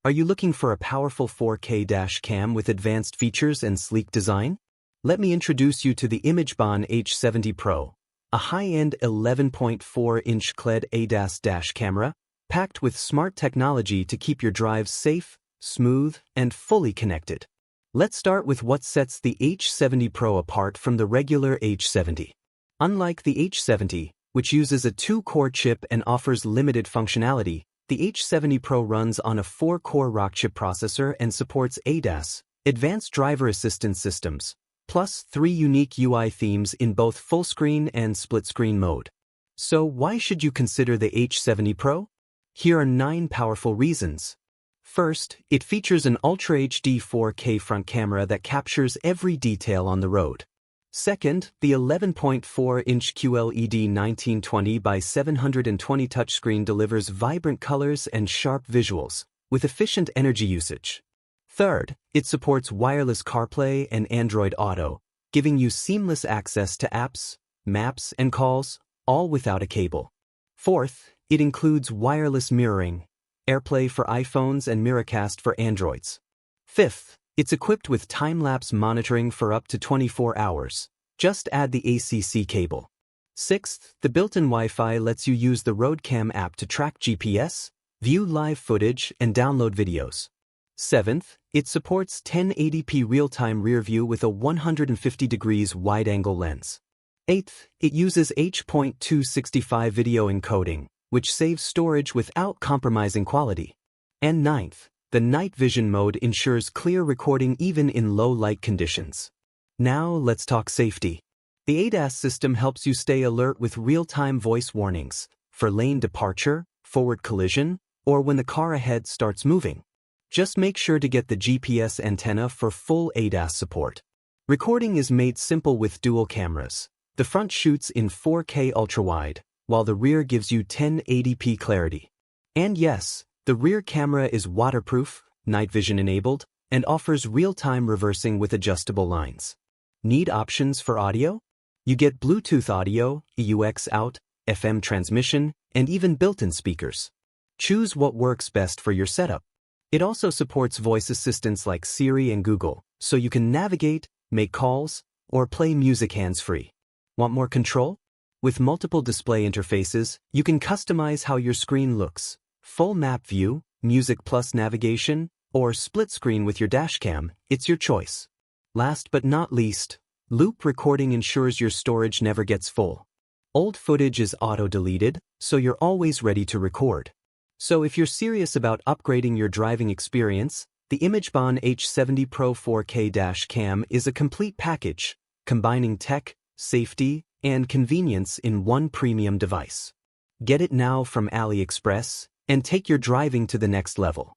Are you looking for a powerful 4K dash cam with advanced features and sleek design? Let me introduce you to the Imagebon H70 Pro, a high-end 11.4-inch QLED ADAS dash camera, packed with smart technology to keep your drives safe, smooth, and fully connected. Let's start with what sets the H70 Pro apart from the regular H70. Unlike the H70, which uses a 2-core chip and offers limited functionality, the H70 Pro runs on a 4-core Rockchip processor and supports ADAS, advanced driver assistance systems, plus 3 unique UI themes in both full-screen and split-screen mode. So why should you consider the H70 Pro? Here are 9 powerful reasons. First, it features an Ultra HD 4K front camera that captures every detail on the road. Second, the 11.4-inch QLED 1920 by 720 touchscreen delivers vibrant colors and sharp visuals, with efficient energy usage. Third, it supports wireless CarPlay and Android Auto, giving you seamless access to apps, maps, and calls, all without a cable. Fourth, it includes wireless mirroring, AirPlay for iPhones and Miracast for Androids. Fifth, it's equipped with time-lapse monitoring for up to 24 hours. Just add the ACC cable. Sixth, the built-in Wi-Fi lets you use the Roadcam app to track GPS, view live footage, and download videos. Seventh, it supports 1080p real-time Rearview with a 150 degrees wide-angle lens. Eighth, it uses H.265 video encoding, which saves storage without compromising quality. And ninth, the night vision mode ensures clear recording even in low-light conditions. Now let's talk safety. The ADAS system helps you stay alert with real-time voice warnings for lane departure, forward collision, or when the car ahead starts moving. Just make sure to get the GPS antenna for full ADAS support. Recording is made simple with dual cameras. The front shoots in 4K ultra-wide, while the rear gives you 1080p clarity. And yes, the rear camera is waterproof, night vision enabled, and offers real-time reversing with adjustable lines. Need options for audio? You get Bluetooth audio, AUX out, FM transmission, and even built-in speakers. Choose what works best for your setup. It also supports voice assistants like Siri and Google, so you can navigate, make calls, or play music hands-free. Want more control? With multiple display interfaces, you can customize how your screen looks. Full map view, music plus navigation, or split screen with your dashcam, it's your choice. Last but not least, loop recording ensures your storage never gets full. Old footage is auto-deleted, so you're always ready to record. So if you're serious about upgrading your driving experience, the Imagebon H70 Pro 4K dash cam is a complete package, combining tech, safety, and convenience in one premium device. Get it now from AliExpress and take your driving to the next level.